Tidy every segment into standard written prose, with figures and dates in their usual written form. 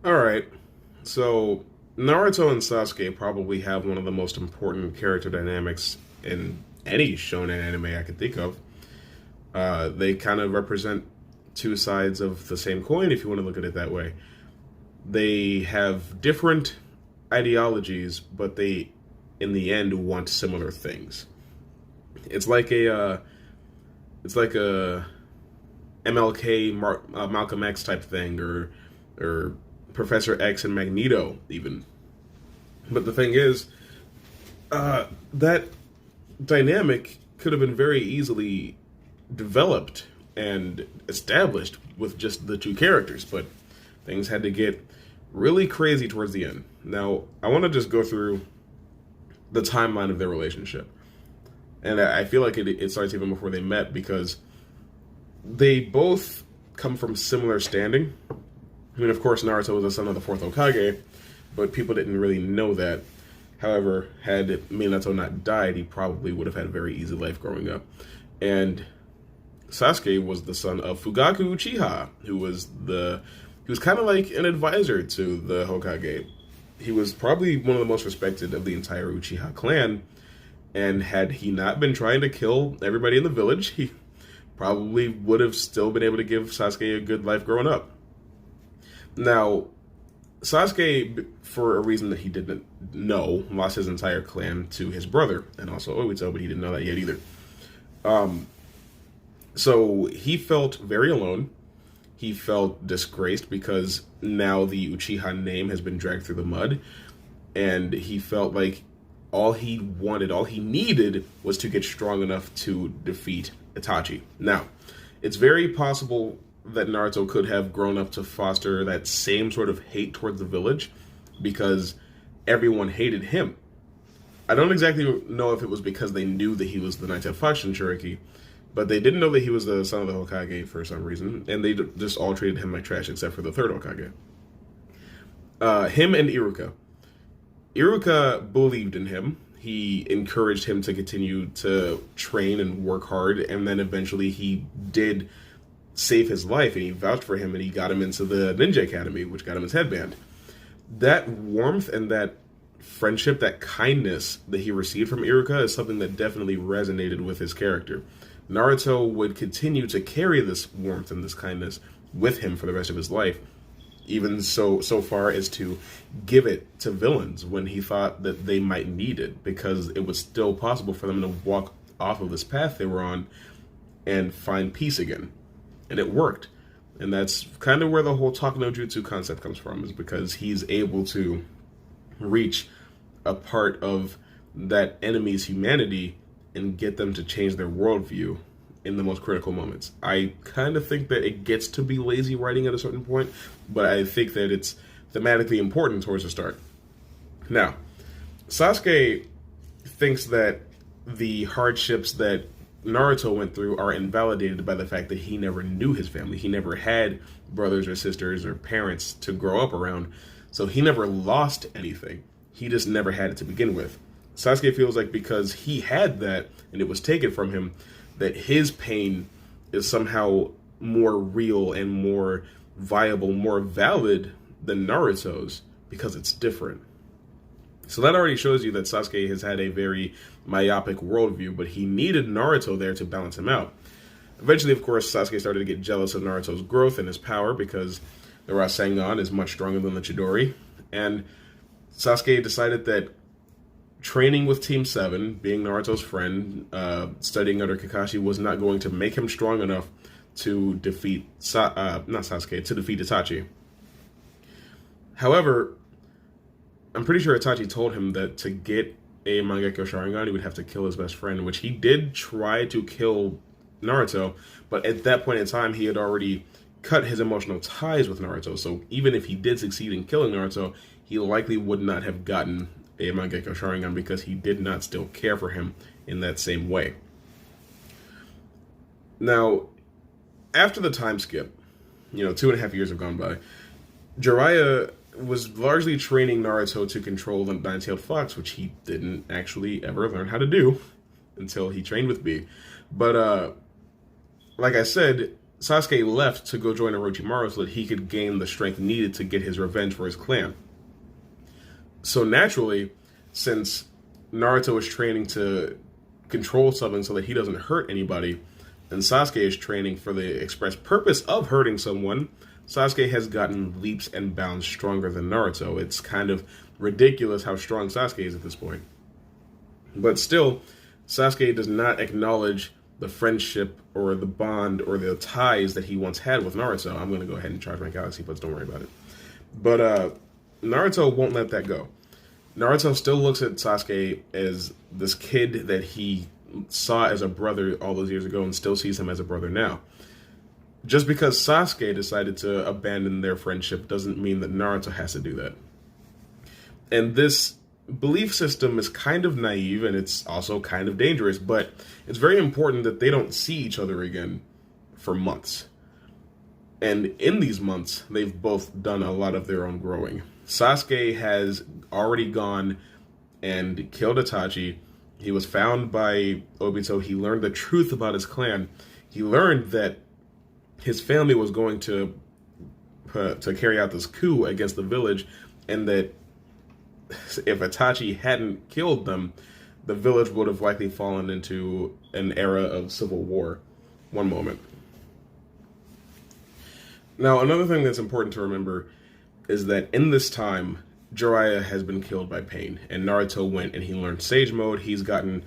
Alright, so Naruto and Sasuke probably have one of the most important character dynamics in any shonen anime I could think of. They kind of represent two sides of the same coin, if you want to look at it that way. They have different ideologies, but they, in the end, want similar things. It's like a MLK Malcolm X type thing, or Professor X and Magneto even. But the thing is, that dynamic could have been very easily developed and established with just the two characters, but things had to get really crazy towards the end. Now, I want to just go through the timeline of their relationship. And I feel like it starts even before they met, because they both come from similar standing. I mean, of course, Naruto was the son of the fourth Hokage, but people didn't really know that. However, had Minato not died, he probably would have had a very easy life growing up. And Sasuke was the son of Fugaku Uchiha, who was kind of like an advisor to the Hokage. He was probably one of the most respected of the entire Uchiha clan, and had he not been trying to kill everybody in the village, he probably would have still been able to give Sasuke a good life growing up. Now, Sasuke, for a reason that he didn't know, lost his entire clan to his brother, and also Obito, but he didn't know that yet either. So he felt very alone. He felt disgraced because now the Uchiha name has been dragged through the mud, and he felt like all he needed was to get strong enough to defeat Itachi. Now, it's very possible that Naruto could have grown up to foster that same sort of hate towards the village, because everyone hated him. I don't exactly know if it was because they knew that he was the Ninth Faction Cherokee, but they didn't know that he was the son of the Hokage for some reason, and they just all treated him like trash except for the third Hokage. Him and Iruka. Iruka believed in him. He encouraged him to continue to train and work hard, and then eventually he did save his life, and he vouched for him, and he got him into the Ninja Academy, which got him his headband. That warmth and that friendship, that kindness that he received from Iruka is something that definitely resonated with his character. Naruto would continue to carry this warmth and this kindness with him for the rest of his life, even so far as to give it to villains when he thought that they might need it, because it was still possible for them to walk off of this path they were on and find peace again. And it worked. And that's kind of where the whole Talk no Jutsu concept comes from, is because he's able to reach a part of that enemy's humanity and get them to change their worldview in the most critical moments. I kind of think that it gets to be lazy writing at a certain point, but I think that it's thematically important towards the start. Now, Sasuke thinks that the hardships that Naruto went through are invalidated by the fact that he never knew his family. He never had brothers or sisters or parents to grow up around, so he never lost anything. He just never had it to begin with. Sasuke feels like because he had that and it was taken from him, that his pain is somehow more real and more viable, more valid than Naruto's, because it's different. So that already shows you that Sasuke has had a very myopic worldview, but he needed Naruto there to balance him out. Eventually, of course, Sasuke started to get jealous of Naruto's growth and his power, because the Rasengan is much stronger than the Chidori, and Sasuke decided that training with Team 7, being Naruto's friend, studying under Kakashi, was not going to make him strong enough to defeat to defeat Itachi. However, I'm pretty sure Itachi told him that to get a Mangekyo Sharingan, he would have to kill his best friend, which he did try to kill Naruto, but at that point in time, he had already cut his emotional ties with Naruto, so even if he did succeed in killing Naruto, he likely would not have gotten a Mangekyo Sharingan, because he did not still care for him in that same way. Now, after the time skip, 2.5 years have gone by, Jiraiya was largely training Naruto to control the Nine-Tailed Fox, which he didn't actually ever learn how to do until he trained with B. But, like I said, Sasuke left to go join Orochimaru so that he could gain the strength needed to get his revenge for his clan. So naturally, since Naruto is training to control something so that he doesn't hurt anybody, and Sasuke is training for the express purpose of hurting someone, Sasuke has gotten leaps and bounds stronger than Naruto. It's kind of ridiculous how strong Sasuke is at this point. But still, Sasuke does not acknowledge the friendship or the bond or the ties that he once had with Naruto. I'm going to go ahead and charge my galaxy, but don't worry about it. But Naruto won't let that go. Naruto still looks at Sasuke as this kid that he saw as a brother all those years ago and still sees him as a brother now. Just because Sasuke decided to abandon their friendship doesn't mean that Naruto has to do that. And this belief system is kind of naive and it's also kind of dangerous, but it's very important that they don't see each other again for months. And in these months, they've both done a lot of their own growing. Sasuke has already gone and killed Itachi. He was found by Obito. He learned the truth about his clan. He learned that his family was going to carry out this coup against the village, and that if Itachi hadn't killed them, the village would have likely fallen into an era of civil war. One moment. Now, another thing that's important to remember is that in this time, Jiraiya has been killed by Pain, and Naruto went and he learned Sage Mode. He's gotten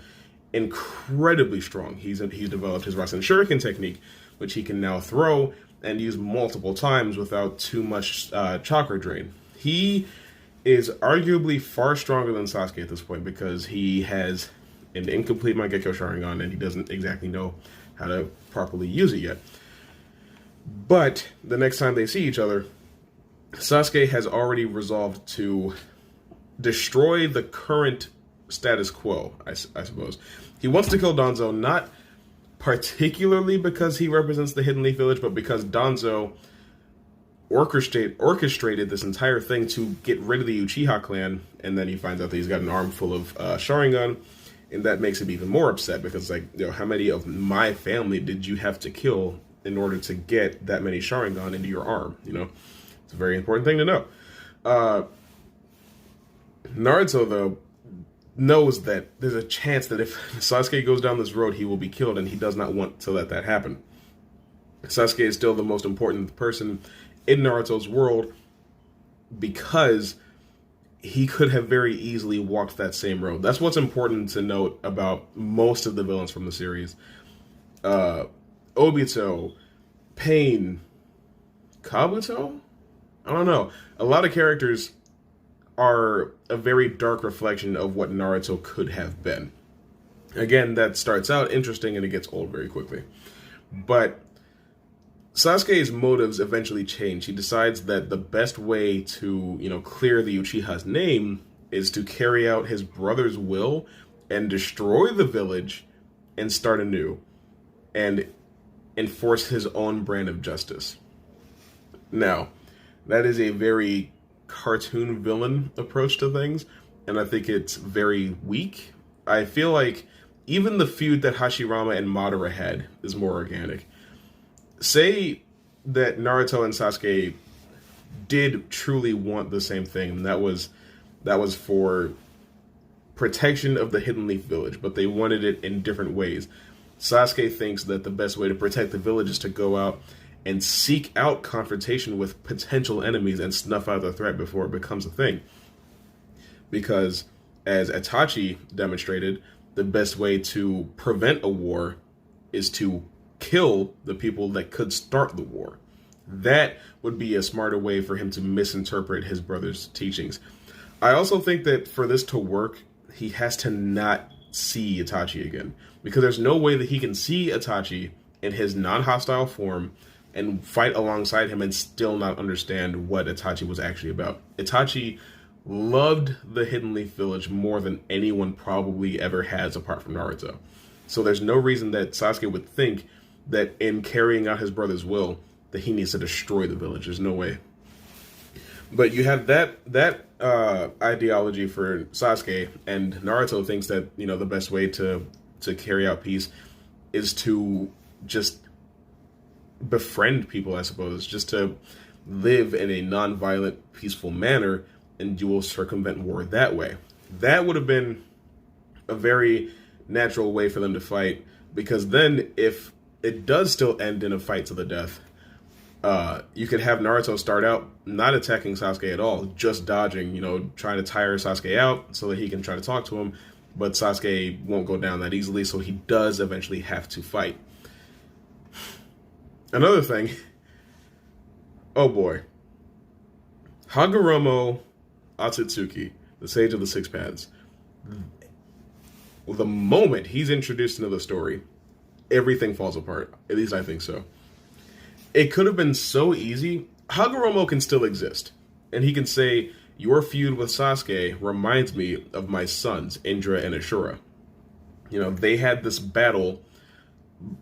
incredibly strong. He's developed his Rasen Shuriken technique, which he can now throw and use multiple times without too much chakra drain. He is arguably far stronger than Sasuke at this point because he has an incomplete Mangekyo Sharingan and he doesn't exactly know how to properly use it yet. But the next time they see each other, Sasuke has already resolved to destroy the current status quo, I suppose. He wants to kill Danzo, not particularly because he represents the Hidden Leaf Village, but because Danzo orchestrated this entire thing to get rid of the Uchiha clan, and then he finds out that he's got an arm full of Sharingan, and that makes him even more upset because, like, you know, how many of my family did you have to kill in order to get that many Sharingan into your arm? You know, it's a very important thing to know. Naruto, though, knows that there's a chance that if Sasuke goes down this road, he will be killed, and he does not want to let that happen. Sasuke is still the most important person in Naruto's world because he could have very easily walked that same road. That's what's important to note about most of the villains from the series. Obito, Pain, Kabuto? I don't know. A lot of characters are a very dark reflection of what Naruto could have been. Again, that starts out interesting and it gets old very quickly. But Sasuke's motives eventually change. He decides that the best way to, clear the Uchiha's name is to carry out his brother's will and destroy the village and start anew and enforce his own brand of justice. Now, that is a very cartoon villain approach to things, and I think it's very weak. I feel like even the feud that Hashirama and Madara had is more organic. Say that Naruto and Sasuke did truly want the same thing, and that was for protection of the Hidden Leaf Village, but they wanted it in different ways. Sasuke thinks that the best way to protect the village is to go out and seek out confrontation with potential enemies and snuff out the threat before it becomes a thing. Because, as Itachi demonstrated, the best way to prevent a war is to kill the people that could start the war. That would be a smarter way for him to misinterpret his brother's teachings. I also think that for this to work, he has to not see Itachi again. Because there's no way that he can see Itachi in his non-hostile form and fight alongside him and still not understand what Itachi was actually about. Itachi loved the Hidden Leaf Village more than anyone probably ever has apart from Naruto. So there's no reason that Sasuke would think that in carrying out his brother's will, that he needs to destroy the village. There's no way. But you have that ideology for Sasuke, and Naruto thinks that, the best way to carry out peace is to just befriend people, I suppose, just to live in a non-violent, peaceful manner, and you will circumvent war that way. That would have been a very natural way for them to fight, because then if it does still end in a fight to the death, you could have Naruto start out not attacking Sasuke at all, just dodging, trying to tire Sasuke out so that he can try to talk to him, but Sasuke won't go down that easily, so he does eventually have to fight. Another thing, oh boy, Hagoromo Atsutsuki, the Sage of the Six Paths. The moment he's introduced into the story, everything falls apart. At least I think so. It could have been so easy. Hagoromo can still exist, and he can say, your feud with Sasuke reminds me of my sons, Indra and Ashura. They had this battle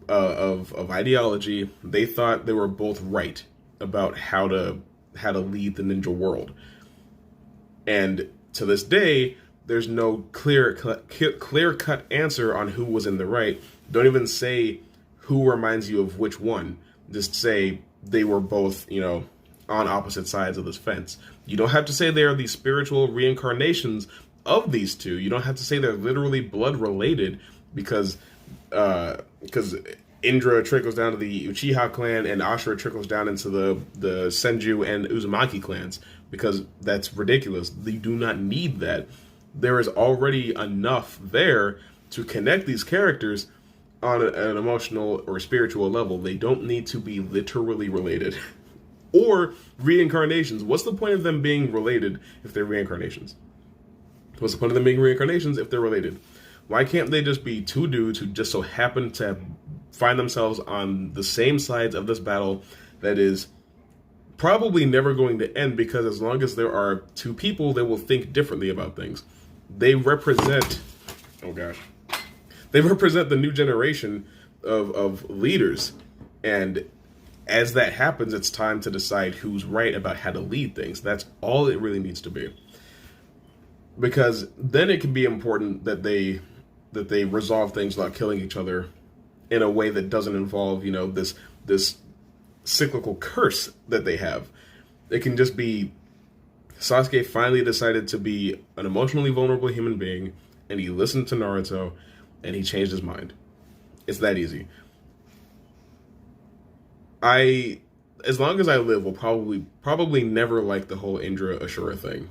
of ideology. They thought they were both right about how to lead the ninja world. And to this day, there's no clear-cut answer on who was in the right. Don't even say who reminds you of which one. Just say they were both, on opposite sides of this fence. You don't have to say they are the spiritual reincarnations of these two. You don't have to say they're literally blood related, because Indra trickles down to the Uchiha clan and Ashura trickles down into the Senju and Uzumaki clans, because that's ridiculous. They do not need that. There is already enough there to connect these characters on an emotional or spiritual level. They don't need to be literally related. Or reincarnations. What's the point of them being related if they're reincarnations? What's the point of them being reincarnations if they're related? Why can't they just be two dudes who just so happen to find themselves on the same sides of this battle that is probably never going to end, because as long as there are two people, they will think differently about things. They represent, they represent the new generation of leaders. And as that happens, it's time to decide who's right about how to lead things. That's all it really needs to be. Because then it can be important that they resolve things without killing each other in a way that doesn't involve, this cyclical curse that they have. It can just be Sasuke finally decided to be an emotionally vulnerable human being, and he listened to Naruto, and he changed his mind. It's that easy. As long as I live, will probably never like the whole Indra Ashura thing.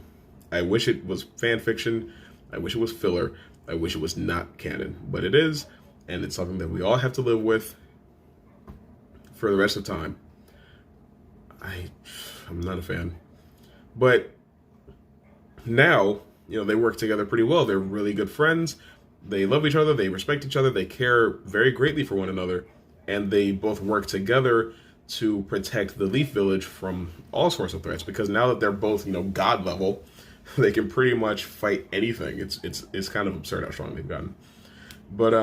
I wish it was fan fiction. I wish it was filler. I wish it was not canon, but it is, and it's something that we all have to live with for the rest of time. I'm not a fan. But now, they work together pretty well. They're really good friends. They love each other. They respect each other. They care very greatly for one another. And they both work together to protect the Leaf Village from all sorts of threats. Because now that they're both, god level, they can pretty much fight anything. It's kind of absurd how strong they've gotten. But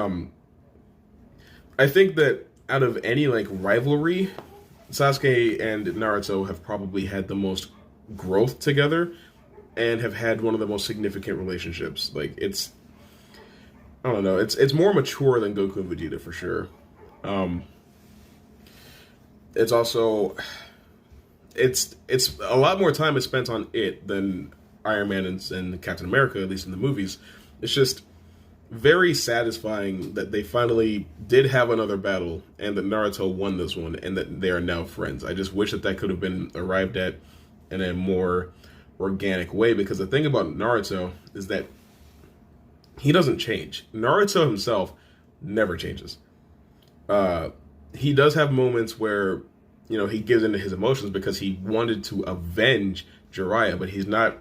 I think that out of any rivalry, Sasuke and Naruto have probably had the most growth together and have had one of the most significant relationships. I don't know, it's more mature than Goku and Vegeta for sure. It's also it's a lot more time is spent on it than Iron Man and Captain America, at least in the movies. It's just very satisfying that they finally did have another battle and that Naruto won this one and that they are now friends. I just wish that could have been arrived at in a more organic way, because the thing about Naruto is that he doesn't change. Naruto himself never changes. He does have moments where, he gives into his emotions because he wanted to avenge Jiraiya, but he's not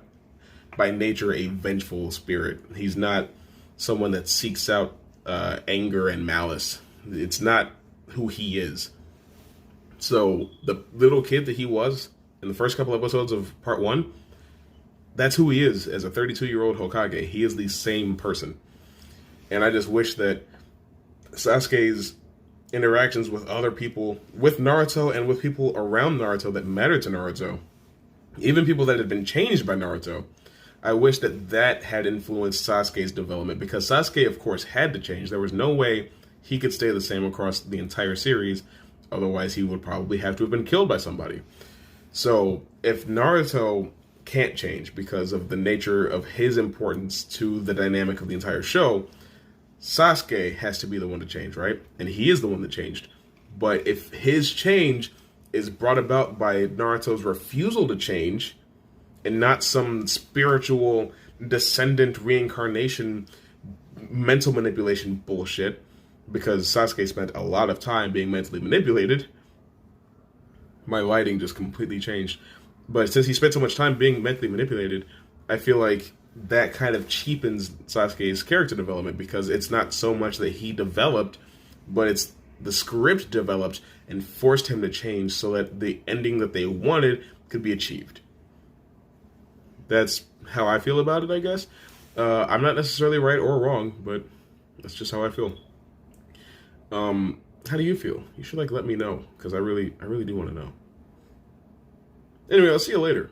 by nature a vengeful spirit. He's not someone that seeks out anger and malice. It's not who he is. So the little kid that he was in the first couple episodes of part 1, that's who he is as a 32-year-old Hokage. He is the same person. And I just wish that Sasuke's interactions with other people, with Naruto and with people around Naruto that mattered to Naruto, even people that had been changed by Naruto, I wish that had influenced Sasuke's development, because Sasuke, of course, had to change. There was no way he could stay the same across the entire series Otherwise, he would probably have to have been killed by somebody. So, if Naruto can't change because of the nature of his importance to the dynamic of the entire show, Sasuke has to be the one to change, right? And he is the one that changed. But if his change is brought about by Naruto's refusal to change, and not some spiritual descendant reincarnation mental manipulation bullshit, because Sasuke spent a lot of time being mentally manipulated. My lighting just completely changed. But since he spent so much time being mentally manipulated, I feel like that kind of cheapens Sasuke's character development, because it's not so much that he developed, but it's the script developed and forced him to change so that the ending that they wanted could be achieved. That's how I feel about it, I guess. I'm not necessarily right or wrong, but that's just how I feel. How do you feel? You should let me know, because I really do want to know. Anyway, I'll see you later.